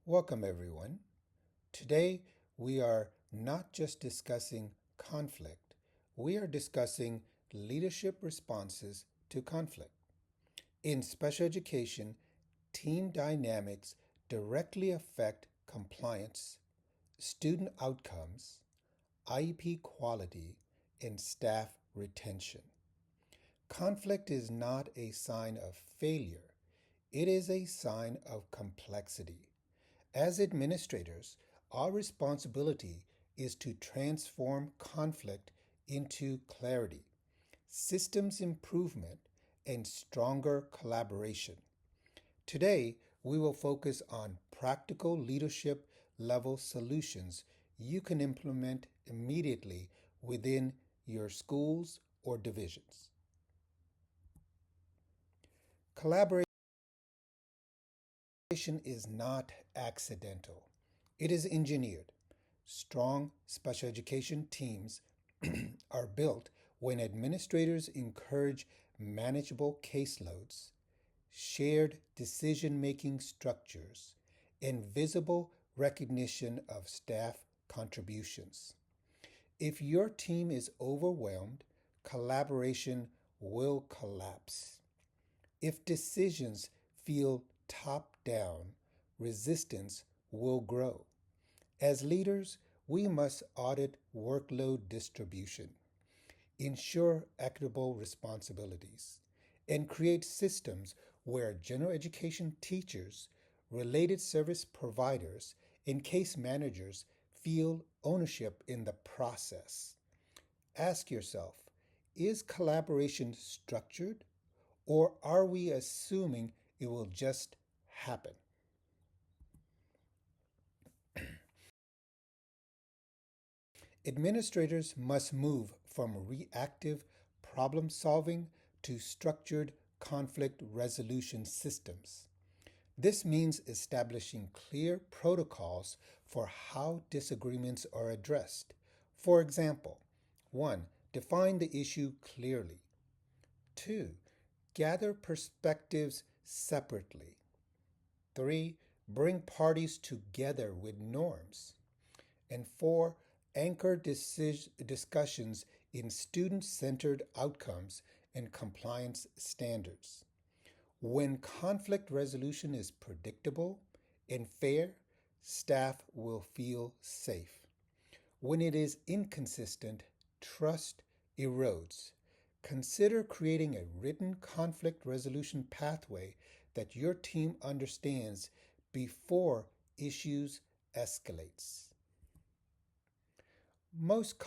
Welcome, everyone. Today, we are not just discussing conflict, we are discussing leadership responses to conflict. In special education, team dynamics directly affect compliance, student outcomes, IEP quality, and staff retention. Conflict is not a sign of failure, it is a sign of complexity. As administrators, our responsibility is to transform conflict into clarity, systems improvement, and stronger collaboration. Today, we will focus on practical leadership level solutions you can implement immediately within your schools or divisions. Collaboration is not accidental, it is engineered. Strong special education teams are built when administrators encourage manageable caseloads, shared decision making structures, and visible recognition of staff contributions. If your team is overwhelmed, collaboration will collapse. If decisions feel top down, resistance will grow. As leaders, we must audit workload distribution, ensure equitable responsibilities, and create systems where general education teachers, related service providers, and case managers feel ownership in the process. Ask yourself, is collaboration structured, or are we assuming it will just happen? Administrators must move from reactive problem solving to structured conflict resolution systems. This means establishing clear protocols for how disagreements are addressed. For example, 1. Define the issue clearly. 2. Gather perspectives separately. 3. Bring parties together with norms. And 4. Anchor discussions in student centered outcomes and compliance standards. When conflict resolution is predictable and fair, staff will feel safe. When it is inconsistent, trust erodes. Consider creating a written conflict resolution pathway that your team understands before issues escalates. Most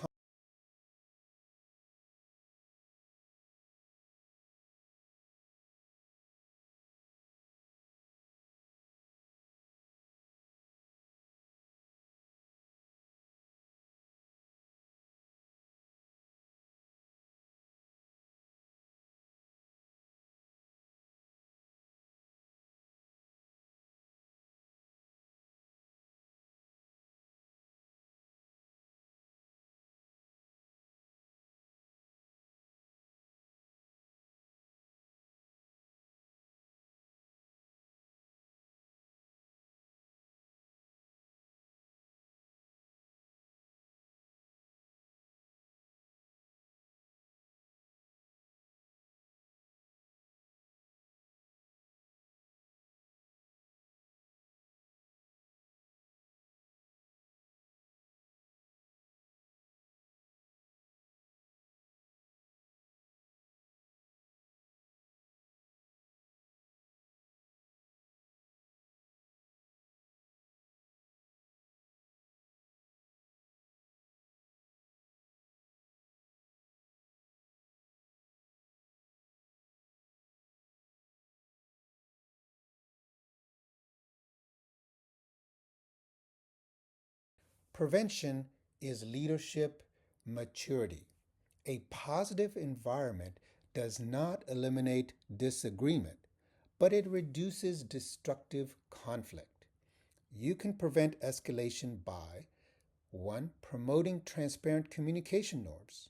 prevention is leadership maturity. A positive environment does not eliminate disagreement, but it reduces destructive conflict. You can prevent escalation by 1. Promoting transparent communication norms.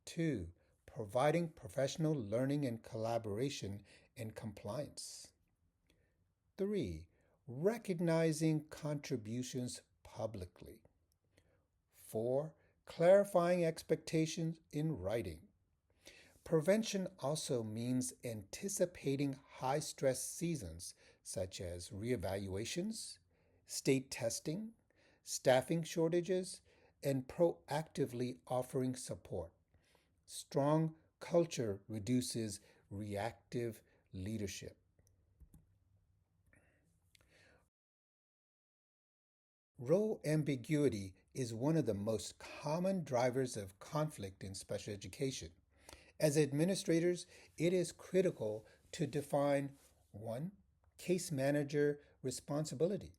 2. Providing professional learning and collaboration and compliance. 3. recognizing contributions publicly. 4. Clarifying expectations in writing. Prevention also means anticipating high stress seasons such as reevaluations, state testing, staffing shortages, and proactively offering support. Strong culture reduces reactive leadership. Role ambiguity is one of the most common drivers of conflict in special education. As administrators, it is critical to define 1. Case manager responsibility,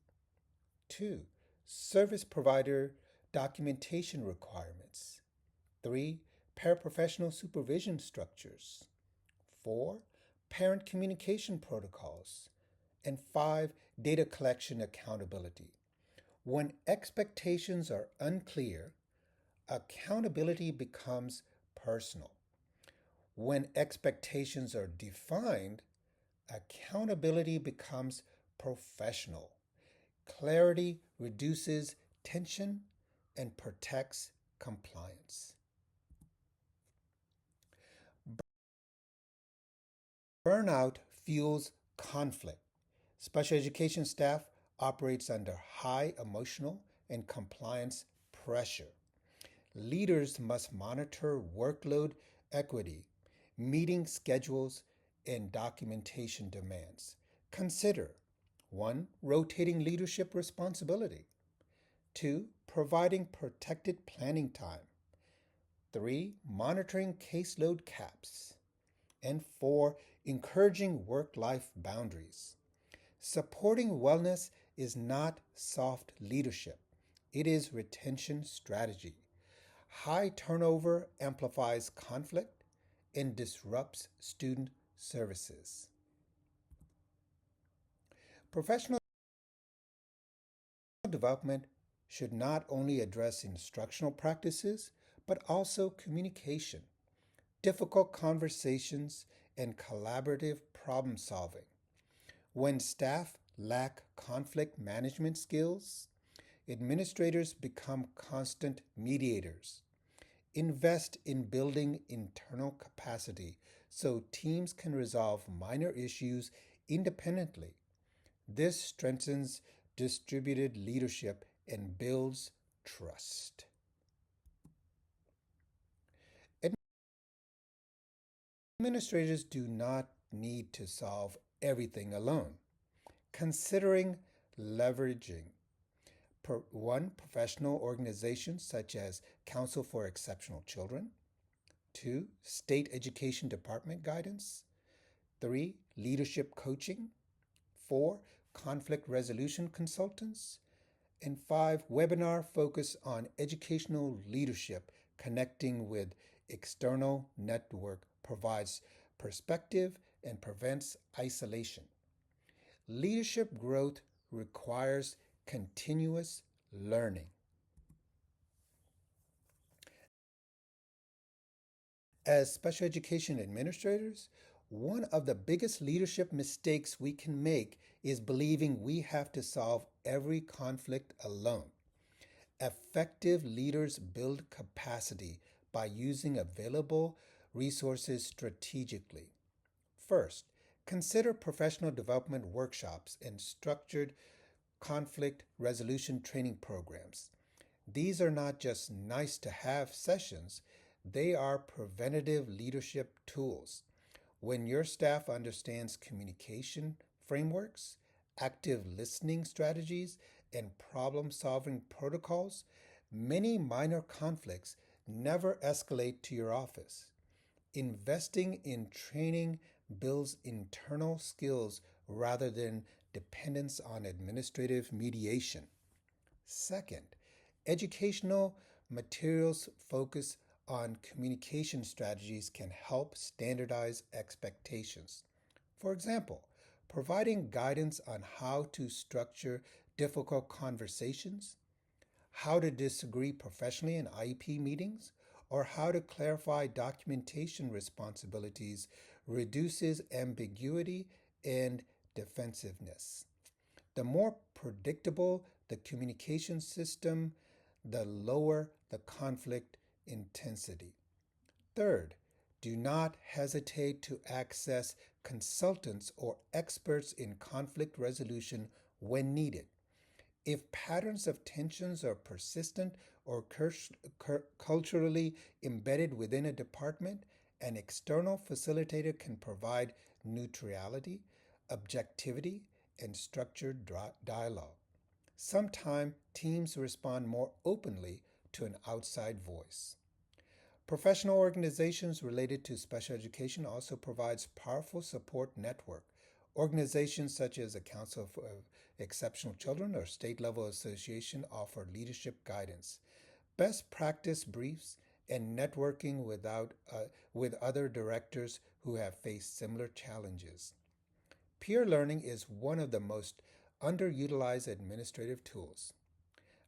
2. Service provider documentation requirements, 3. Paraprofessional supervision structures, 4. Parent communication protocols, and 5. Data collection accountability. When expectations are unclear, accountability becomes personal. When expectations are defined, accountability becomes professional. Clarity reduces tension and protects compliance. Burnout fuels conflict. Special education staff operates under high emotional and compliance pressure. Leaders must monitor workload equity, meeting schedules, and documentation demands. Consider 1. Rotating leadership responsibility, 2. Providing protected planning time, 3. Monitoring caseload caps, and 4. Encouraging work-life boundaries. Supporting wellness is not soft leadership. It is retention strategy. High turnover amplifies conflict and disrupts student services. Professional development should not only address instructional practices, but also communication, difficult conversations, and collaborative problem solving. When staff lack conflict management skills, administrators become constant mediators. Invest in building internal capacity so teams can resolve minor issues independently. This strengthens distributed leadership and builds trust. Administrators do not need to solve everything alone. Considering leveraging 1. Professional organizations such as Council for Exceptional Children, 2. State Education Department guidance, 3. Leadership coaching, 4. Conflict resolution consultants, and 5. Webinar focus on educational leadership connecting with external network provides perspective and prevents isolation. Leadership growth requires continuous learning. As special education administrators, one of the biggest leadership mistakes we can make is believing we have to solve every conflict alone. Effective leaders build capacity by using available resources strategically. First, consider professional development workshops and structured conflict resolution training programs. These are not just nice to have sessions, they are preventative leadership tools. When your staff understands communication frameworks, active listening strategies, and problem solving protocols, many minor conflicts never escalate to your office. Investing in training builds internal skills rather than dependence on administrative mediation. Second, educational materials focus on communication strategies can help standardize expectations. For example, providing guidance on how to structure difficult conversations, how to disagree professionally in IEP meetings, or how to clarify documentation responsibilities reduces ambiguity and defensiveness. The more predictable the communication system, the lower the conflict intensity. Third, do not hesitate to access consultants or experts in conflict resolution when needed. If patterns of tensions are persistent or culturally embedded within a department, an external facilitator can provide neutrality, objectivity, and structured dialogue. Sometimes teams respond more openly to an outside voice. Professional organizations related to special education also provides powerful support network. Organizations such as the Council for Exceptional Children or state level association offer leadership guidance, best practice briefs, and networking with other directors who have faced similar challenges. Peer learning is one of the most underutilized administrative tools.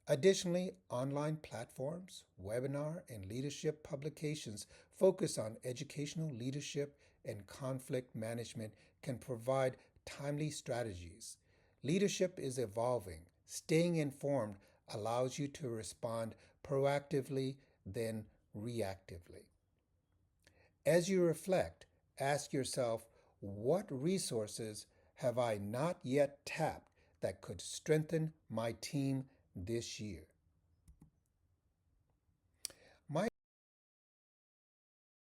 Additionally, online platforms, webinar, and leadership publications focus on educational leadership and conflict management can provide timely strategies. Leadership is evolving. Staying informed allows you to respond proactively than reactively. As you reflect, ask yourself, what resources have I not yet tapped that could strengthen my team this year? My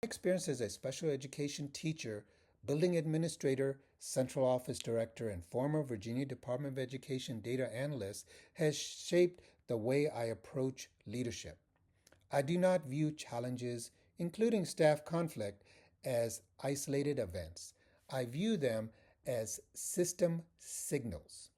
experience as a special education teacher, building administrator, central office director, and former Virginia Department of Education data analyst has shaped the way I approach leadership. I do not view challenges, including staff conflict, as isolated events. I view them as system signals.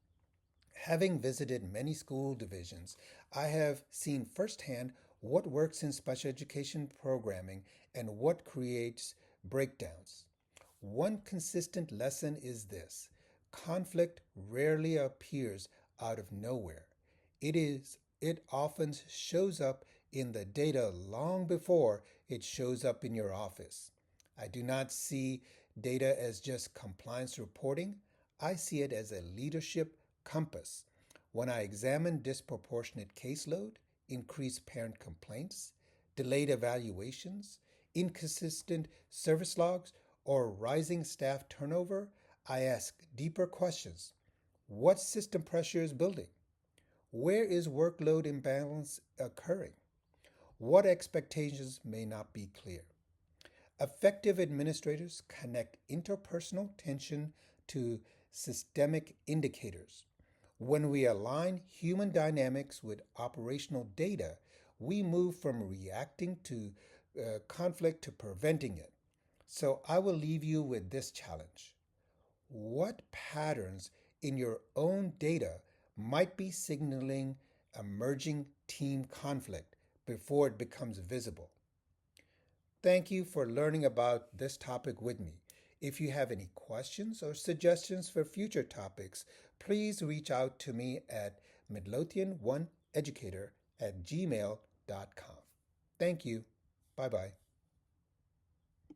Having visited many school divisions, I have seen firsthand what works in special education programming and what creates breakdowns. One consistent lesson is this: conflict rarely appears out of nowhere. It often shows up in the data long before it shows up in your office. I do not see data as just compliance reporting. I see it as a leadership compass. When I examine disproportionate caseload, increased parent complaints, delayed evaluations, inconsistent service logs, or rising staff turnover, I ask deeper questions. What system pressure is building? Where is workload imbalance occurring? What expectations may not be clear? Effective administrators connect interpersonal tension to systemic indicators. When we align human dynamics with operational data, we move from reacting to conflict to preventing it. So I will leave you with this challenge. What patterns in your own data might be signaling emerging team conflict before it becomes visible? Thank you for learning about this topic with me. If you have any questions or suggestions for future topics, please reach out to me at midlothian1educator@gmail.com. Thank you. Bye-bye.